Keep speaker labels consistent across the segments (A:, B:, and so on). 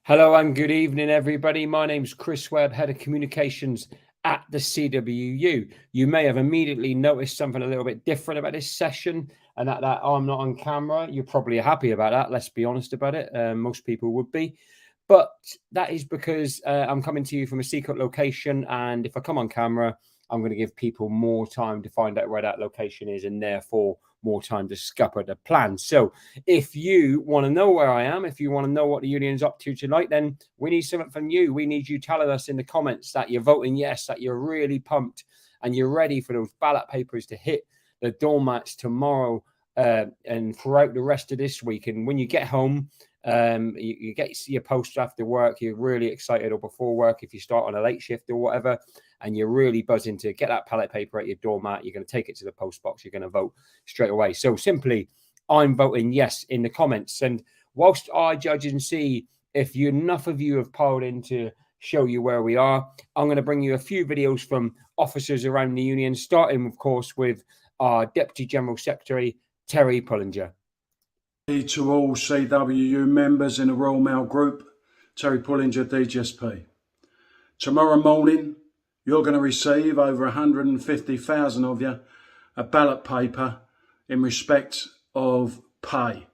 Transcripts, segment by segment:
A: Hello and good evening, everybody. My name's Chris Webb, Head of Communications at the CWU. You may have immediately noticed something a little bit different about this session, and that I'm not on camera. You're probably happy about that. Let's be honest about it. Most people would be. But that is because I'm coming to you from a secret location, and if I come on camera, I'm going to give people more time to find out where that location is, and therefore more time to scupper the plan. So if you want to know where I am, if you want to know what the union's up to tonight, then we need something from you. We need you telling us in the comments that you're voting yes, that you're really pumped and you're ready for those ballot papers to hit the doormats tomorrow and throughout the rest of this week. And when you get home, you get your post after work, you're really excited, or before work if you start on a late shift or whatever, and you're really buzzing to get that ballot paper at your doormat. You're going to take it to the post box. You're going to vote straight away. So simply, I'm voting yes in the comments. And whilst I judge and see if enough of you have piled in to show you where we are, I'm going to bring you a few videos from officers around the union, starting, of course, with our Deputy General Secretary, Terry Pullinger.
B: To all CWU members in the Royal Mail Group, Terry Pullinger, DGSP. Tomorrow morning, you're going to receive, over 150,000 of you, a ballot paper in respect of pay.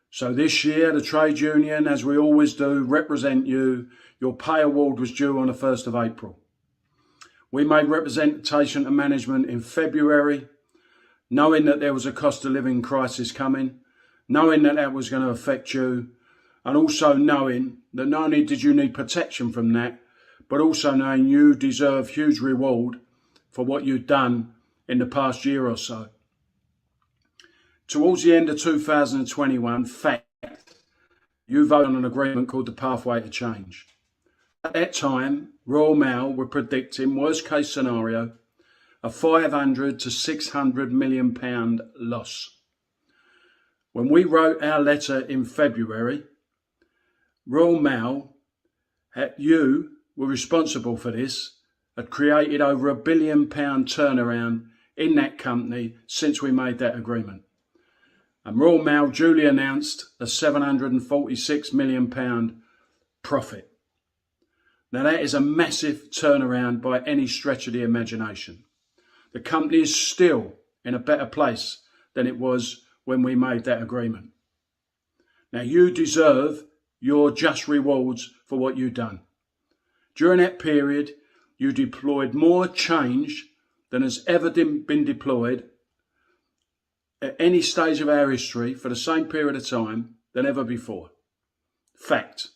B: So this year, the trade union, as we always do, represent you. Your pay award was due on the 1st of April. We made representation to management in February, knowing that there was a cost of living crisis coming, knowing that that was going to affect you, and also knowing that not only did you need protection from that, but also knowing you deserve huge reward for what you've done in the past year or so. Towards the end of 2021, fact, you voted on an agreement called the Pathway to Change. At that time, Royal Mail were predicting, worst case scenario, a £500 to £600 million loss. When we wrote our letter in February, Royal Mail, you were responsible for this, had created over £1 billion turnaround in that company since we made that agreement. And Royal Mail duly announced a £746 million profit. Now that is a massive turnaround by any stretch of the imagination. The company is still in a better place than it was when we made that agreement. Now you deserve your just rewards for what you've done. During that period, you deployed more change than has ever been deployed at any stage of our history for the same period of time than ever before. Fact.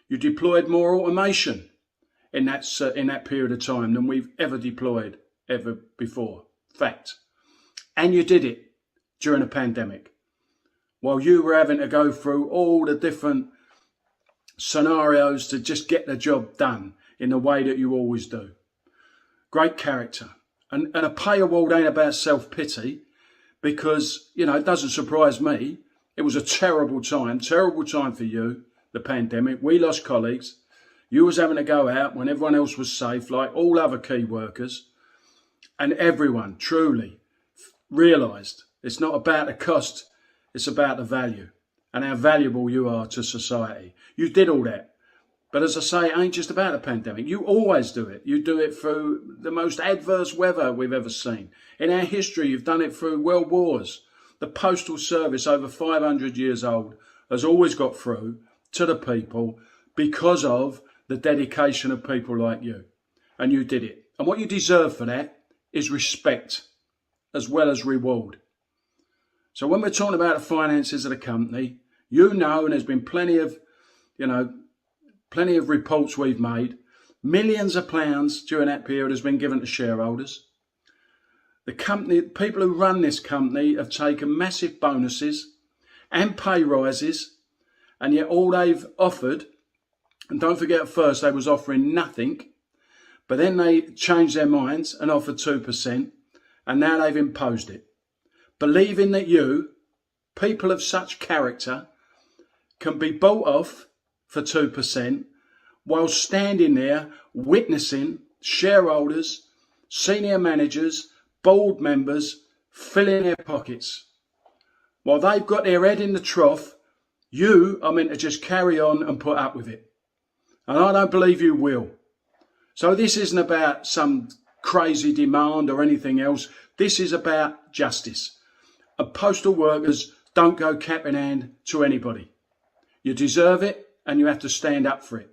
B: You deployed more automation in that period of time than we've ever deployed ever before. Fact. And you did it during a pandemic, while you were having to go through all the different scenarios to just get the job done in the way that you always do. Great character. And a pay award ain't about self-pity, because, you know, it doesn't surprise me. It was a terrible time for you, the pandemic. We lost colleagues. You was having to go out when everyone else was safe, like all other key workers. And everyone truly realised it's not about the cost, it's about the value and how valuable you are to society. You did all that. But as I say, it ain't just about the pandemic. You always do it. You do it through the most adverse weather we've ever seen. In our history, you've done it through world wars. The postal service, over 500 years old, has always got through to the people because of the dedication of people like you. And you did it. And what you deserve for that is respect as well as reward. So when we're talking about the finances of the company, you know, and there's been plenty of reports we've made, millions of pounds during that period has been given to shareholders. The company, people who run this company have taken massive bonuses and pay rises, and yet all they've offered, and don't forget at first they was offering nothing, but then they changed their minds and offered 2%, and now they've imposed it. Believing that you, people of such character, can be bought off for 2% while standing there witnessing shareholders, senior managers, board members filling their pockets. While they've got their head in the trough, You are meant to just carry on and put up with it. And I don't believe you will. So this isn't about some crazy demand or anything else. This is about justice. And postal workers don't go cap in hand to anybody. You deserve it and you have to stand up for it.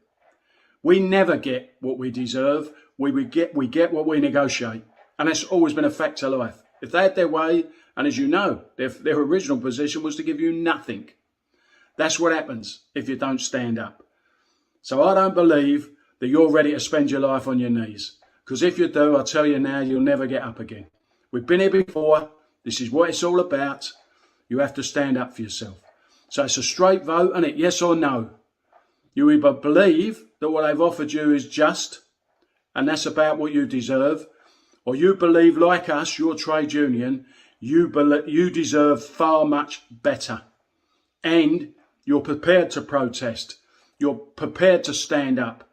B: We never get what we deserve. We get what we negotiate. And that's always been a fact of life. If they had their way, and as you know, their original position was to give you nothing. That's what happens if you don't stand up. So I don't believe that you're ready to spend your life on your knees. Because if you do, I tell you now, you'll never get up again. We've been here before. This is what it's all about. You have to stand up for yourself. So it's a straight vote, isn't it? Yes or no? You either believe that what they've offered you is just, and that's about what you deserve, or you believe, like us, your trade union, you deserve far much better. And you're prepared to protest. You're prepared to stand up.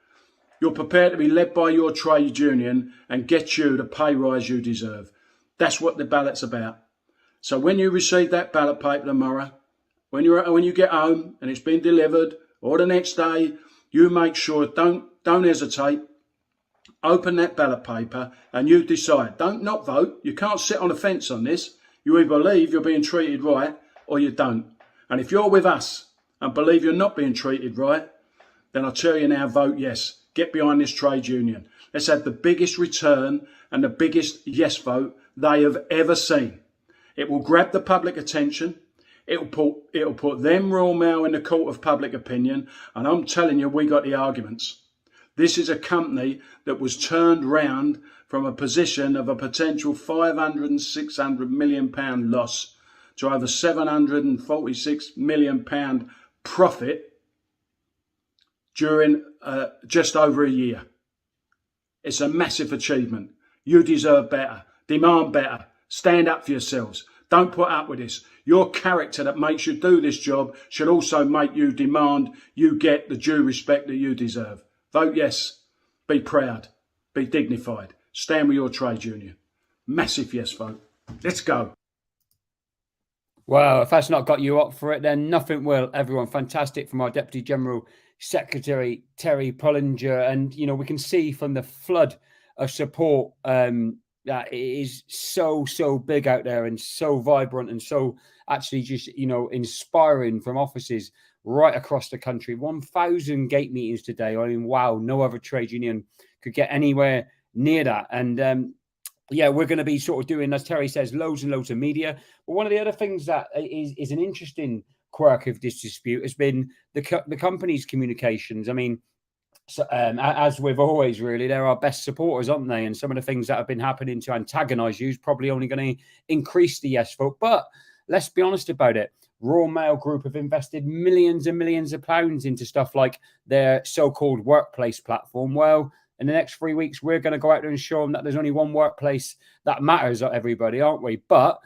B: You're prepared to be led by your trade union and get you the pay rise you deserve. That's what the ballot's about. So when you receive that ballot paper tomorrow, when you get home and it's been delivered, or the next day, you make sure, don't hesitate. Open that ballot paper and you decide. Don't not vote. You can't sit on the fence on this. You either believe you're being treated right or you don't. And if you're with us and believe you're not being treated right, then I tell you now, vote yes. Get behind this trade union. Let's have the biggest return and the biggest yes vote they have ever seen. It will grab the public attention. It'll put them Royal Mail in the court of public opinion. And I'm telling you, we got the arguments. This is a company that was turned round from a position of a potential 500 and 600 million pound loss to over 746 million pound profit during just over a year. It's a massive achievement. You deserve better. Demand better. Stand up for yourselves. Don't put up with this. Your character that makes you do this job should also make you demand you get the due respect that you deserve. Vote yes. Be proud. Be dignified. Stand with your trade union. Massive yes vote. Let's go.
A: Well, if that's not got you up for it, then nothing will, everyone. Fantastic from our Deputy General Secretary, Terry Pullinger. And, you know, we can see from the flood of support that it is so big out there and so vibrant and so actually just, you know, inspiring from offices right across the country. 1,000 gate meetings today. I mean, wow, no other trade union could get anywhere near that. And yeah, we're going to be sort of doing, as Terry says, loads and loads of media. But one of the other things that is an interesting quirk of this dispute has been the company's communications. I mean, so, as with always, really, they're our best supporters, aren't they? And some of the things that have been happening to antagonise you is probably only going to increase the yes vote. But let's be honest about it. Royal Mail Group have invested millions and millions of pounds into stuff like their so-called workplace platform. Well, in the next 3 weeks, we're going to go out there and show them that there's only one workplace that matters to everybody, aren't we? But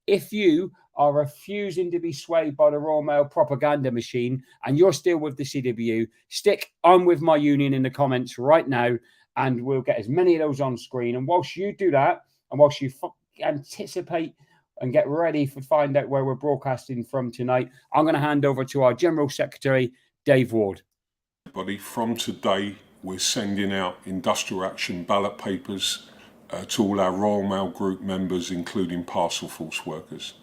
A: if you are refusing to be swayed by the Royal Mail propaganda machine and you're still with the CWU, stick "I'm with my union" in the comments right now and we'll get as many of those on screen. And whilst you do that, and whilst you anticipate and get ready to find out where we're broadcasting from tonight, I'm going to hand over to our General Secretary, Dave Ward.
C: Everybody, from today, we're sending out industrial action ballot papers to all our Royal Mail Group members, including parcel force workers.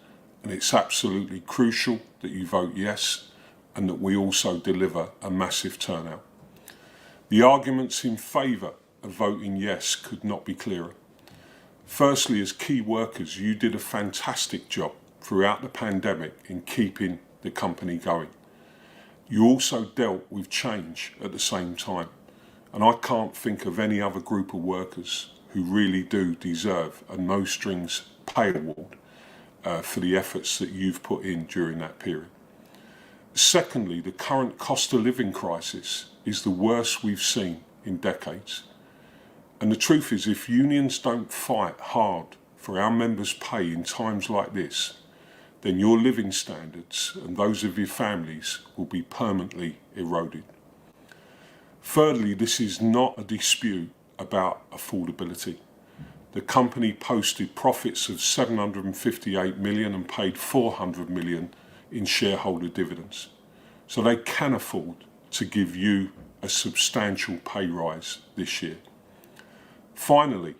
C: And it's absolutely crucial that you vote yes and that we also deliver a massive turnout. The arguments in favour of voting yes could not be clearer. Firstly, as key workers, you did a fantastic job throughout the pandemic in keeping the company going. You also dealt with change at the same time. And I can't think of any other group of workers who really do deserve a no strings pay award for the efforts that you've put in during that period. Secondly, the current cost of living crisis is the worst we've seen in decades. And the truth is, if unions don't fight hard for our members' pay in times like this, then your living standards and those of your families will be permanently eroded. Thirdly, this is not a dispute about affordability. The company posted profits of 758 million and paid 400 million in shareholder dividends. So they can afford to give you a substantial pay rise this year. Finally,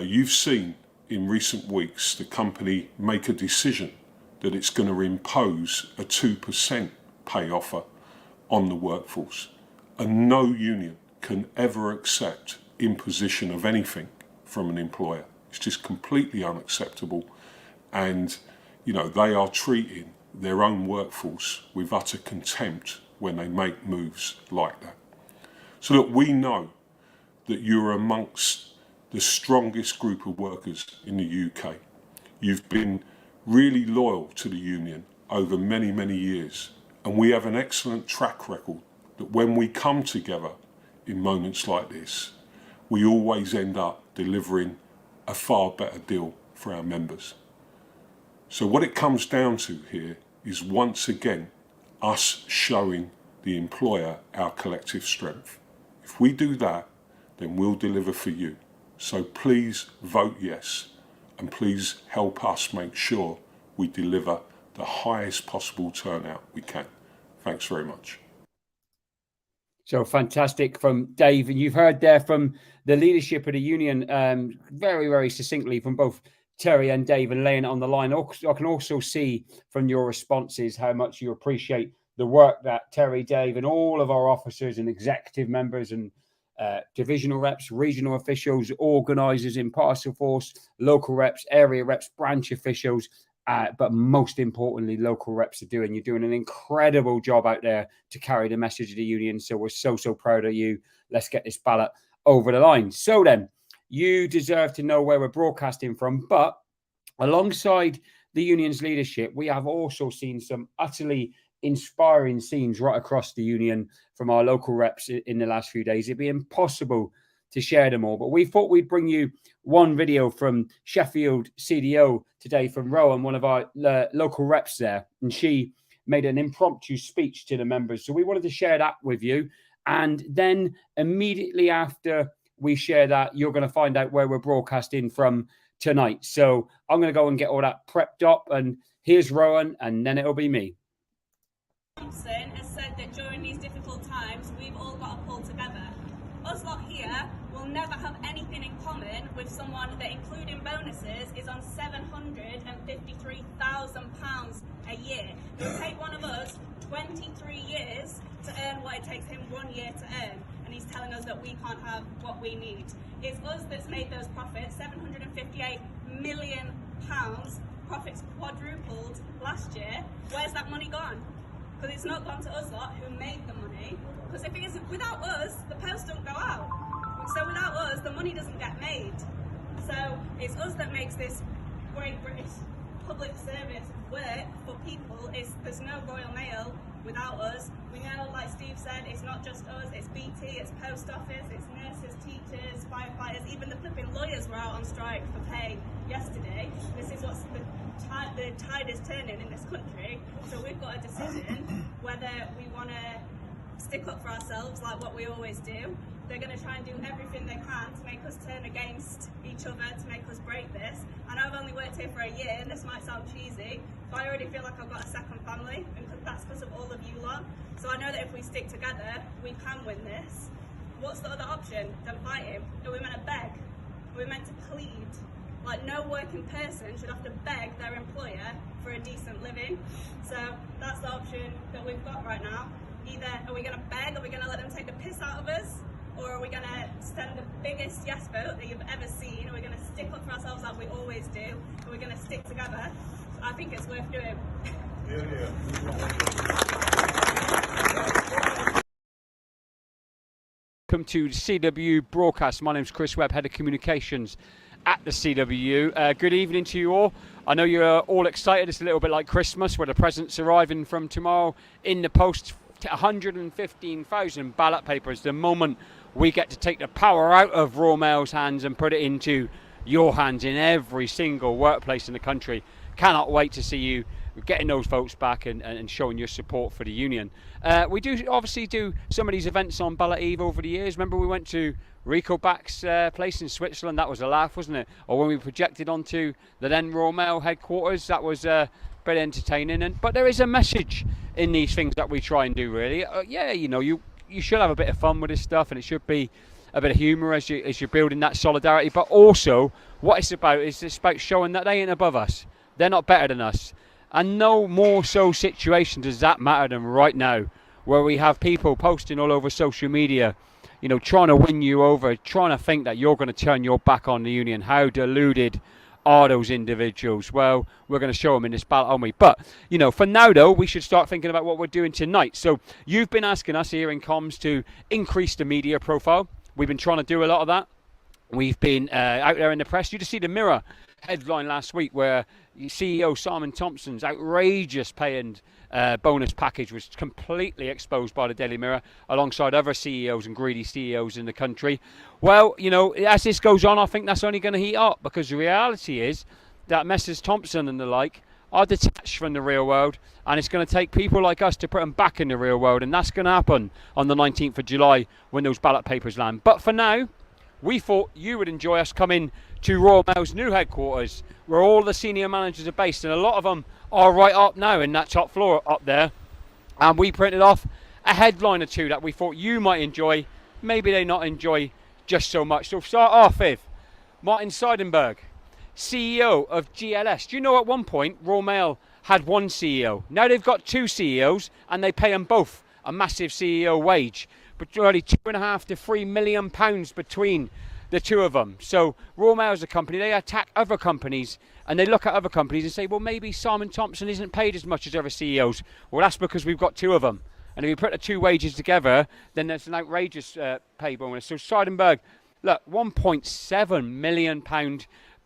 C: you've seen in recent weeks the company make a decision that it's going to impose a 2% pay offer on the workforce. And no union can ever accept imposition of anything from an employer. It's just completely unacceptable. And, you know, they are treating their own workforce with utter contempt when they make moves like that. So look, we know that you're amongst the strongest group of workers in the UK. You've been really loyal to the union over many, many years. And we have an excellent track record that when we come together in moments like this, we always end up delivering a far better deal for our members. So what it comes down to here is once again us showing the employer our collective strength. If we do that, then we'll deliver for you. So please vote yes, and please help us make sure we deliver the highest possible turnout we can. Thanks very much.
A: So fantastic from Dave. And you've heard there from the leadership of the union very, very succinctly from both Terry and Dave, and laying it on the line. I can also see from your responses how much you appreciate the work that Terry, Dave, and all of our officers and executive members and divisional reps, regional officials, organisers in Parcel Force, local reps, area reps, branch officials, but most importantly, local reps are doing. You're doing an incredible job out there to carry the message of the union. So we're so proud of you. Let's get this ballot over the line. So then, you deserve to know where we're broadcasting from, but alongside the union's leadership, we have also seen some utterly inspiring scenes right across the union from our local reps in the last few days. It'd be impossible to share them all, but we thought we'd bring you one video from Sheffield CDO today from Rowan, one of our local reps there, and she made an impromptu speech to the members. So we wanted to share that with you. And then immediately after we share that, you're going to find out where we're broadcasting from tonight. So I'm going to go and get all that prepped up, and here's Rowan, and then it'll be me.
D: Thompson has said that during these difficult times, we've all got to pull together. Us lot here will never have anything in common with someone that, including bonuses, is on £753,000 a year. It will take one of us 23 years to earn what it takes him 1 year to earn, and he's telling us that we can't have what we need. It's us that's made those profits, £758 million, profits quadrupled last year. Where's that money gone? Because it's not gone to us lot who made the money. Because if it isn't, without us, the post don't go out. So without us, the money doesn't get made. So it's us that makes this great British public service work for people. There's no Royal Mail without us. We know, like Steve said, it's not just us, it's BT, it's post office, it's nurses, teachers, firefighters, even the flipping lawyers were out on strike for pay yesterday. This is what's the tide is turning in this country. So we've got a decision whether we want to stick up for ourselves like what we always do. They're going to try and do everything they can to make us turn against each other, to make us break this. I know I've only worked here for a year, and this might sound cheesy, but I already feel like I've got a second family, and that's because of all of you lot. So I know that if we stick together, we can win this. What's the other option than fighting? Are we meant to beg? Are we meant to plead? Like, no working person should have to beg their employer for a decent living. So that's the option that we've got right now. Either are we going to beg, are we going to let them take the piss out of us, or are we going to send the biggest yes vote that you've ever seen? Are we going to stick up for ourselves like we always do? Are we going to stick together? I think it's worth doing.
A: Welcome to the CW broadcast. My name's Chris Webb, Head of Communications at the CW. Good evening to you all. I know you're all excited. It's a little bit like Christmas, where the presents arriving from tomorrow in the post. 115,000 ballot papers. The moment we get to take the power out of Royal Mail's hands and put it into your hands in every single workplace in the country. Cannot wait to see you getting those votes back and showing your support for the union. We do obviously do some of these events on Ballot Eve over the years. Remember we went to Rico Back's place in Switzerland? That was a laugh, wasn't it? Or when we projected onto the then Royal Mail headquarters, that was pretty entertaining. But there is a message in these things that we try and do, really. Yeah, you know, you should have a bit of fun with this stuff, and it should be a bit of humour as you're building that solidarity. But also, what it's about showing that they ain't above us. They're not better than us. And no more so situation does that matter than right now, where we have people posting all over social media, you know, trying to win you over, trying to think that you're going to turn your back on the union. How deluded are those individuals? Well, we're going to show them in this ballot, aren't we? But, you know, for now, though, we should start thinking about what we're doing tonight. So you've been asking us here in comms to increase the media profile. We've been trying to do a lot of that. We've been out there in the press. You just see the Mirror headline last week where CEO Simon Thompson's outrageous paying bonus package was completely exposed by the Daily Mirror alongside other CEOs and greedy CEOs in the country. Well, you know, as this goes on, I think that's only going to heat up, because the reality is that Messrs Thompson and the like are detached from the real world, and it's going to take people like us to put them back in the real world, and that's going to happen on the 19th of July when those ballot papers land. But for now, we thought you would enjoy us coming to Royal Mail's new headquarters, where all the senior managers are based, and a lot of them are right up now in that top floor up there. And we printed off a headline or two that we thought you might enjoy, maybe they not enjoy just so much. So start off with Martin Seidenberg, CEO of GLS. Do you know at one point Royal Mail had one CEO? Now they've got two CEOs, and they pay them both a massive CEO wage, but only £2.5 to £3 million between the two of them. So Royal Mail is a company, they attack other companies, and they look at other companies and say, well, maybe Simon Thompson isn't paid as much as other CEOs. Well, that's because we've got two of them. And if you put the two wages together, then there's an outrageous pay bonus. So Seidenberg, look, £1.7 million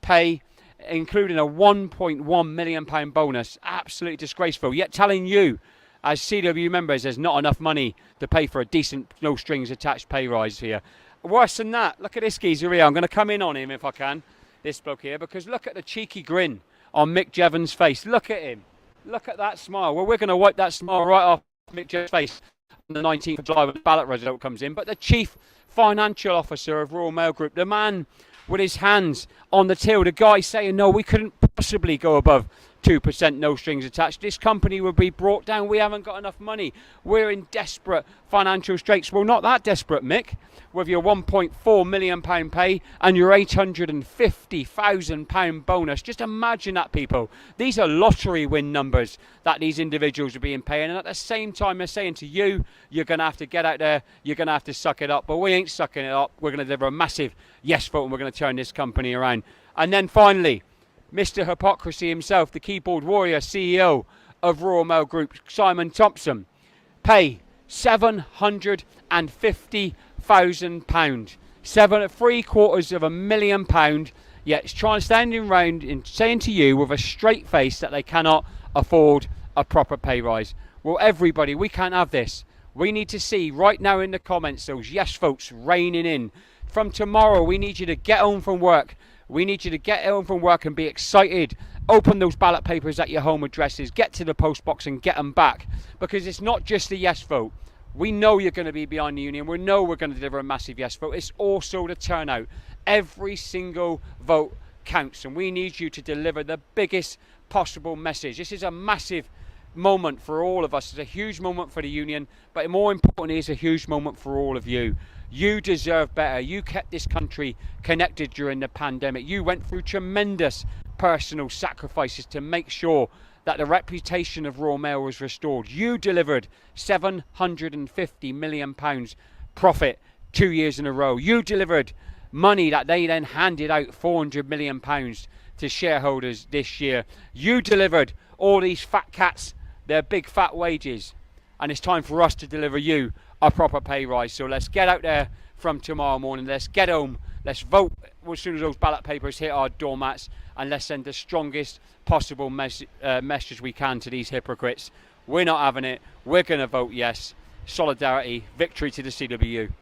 A: pay, including a £1.1 million bonus. Absolutely disgraceful. Yet telling you, as CW members, there's not enough money to pay for a decent, no strings attached pay rise here. Worse than that, look at this geezer here. I'm going to come in on him if I can, this bloke here, because look at the cheeky grin on Mick Jevons' face. Look at him. Look at that smile. Well, we're going to wipe that smile right off Mick Jevons' face on the 19th of July when the ballot result comes in. But the chief financial officer of Royal Mail Group, the man with his hands on the till, the guy saying, no, we couldn't possibly go above 2%, no strings attached. This company would be brought down. We haven't got enough money. We're in desperate financial straits. Well, not that desperate, Mick, with your £1.4 million pay and your £850,000 bonus. Just imagine that, people. These are lottery win numbers that these individuals are being paid. And at the same time, they're saying to you, you're going to have to get out there, you're going to have to suck it up. But we ain't sucking it up. We're going to deliver a massive yes vote, and we're going to turn this company around. And then finally, Mr. Hypocrisy himself, the keyboard warrior CEO of Royal Mail Group, Simon Thompson, pay £750,000, £750,000, yet it's standing around and saying to you with a straight face that they cannot afford a proper pay rise. Well, everybody, we can't have this. We need to see right now in the comments those yes votes raining in. From tomorrow, we need you to get home from work. We need you to get home from work and be excited. Open those ballot papers at your home addresses. Get to the post box and get them back. Because it's not just the yes vote. We know you're going to be behind the union. We know we're going to deliver a massive yes vote. It's also the turnout. Every single vote counts. And we need you to deliver the biggest possible message. This is a massive moment for all of us. It's a huge moment for the union. But more importantly, it's a huge moment for all of you. You deserve better. You kept this country connected during the pandemic. You went through tremendous personal sacrifices to make sure that the reputation of Royal Mail was restored. You delivered £750 million profit 2 years in a row. You delivered money that they then handed out £400 million to shareholders this year. You delivered all these fat cats their big fat wages. And it's time for us to deliver you a proper pay rise. So let's get out there from tomorrow morning. Let's get home. Let's vote as soon as those ballot papers hit our doormats. And let's send the strongest possible message we can to these hypocrites. We're not having it. We're going to vote yes. Solidarity. Victory to the CWU.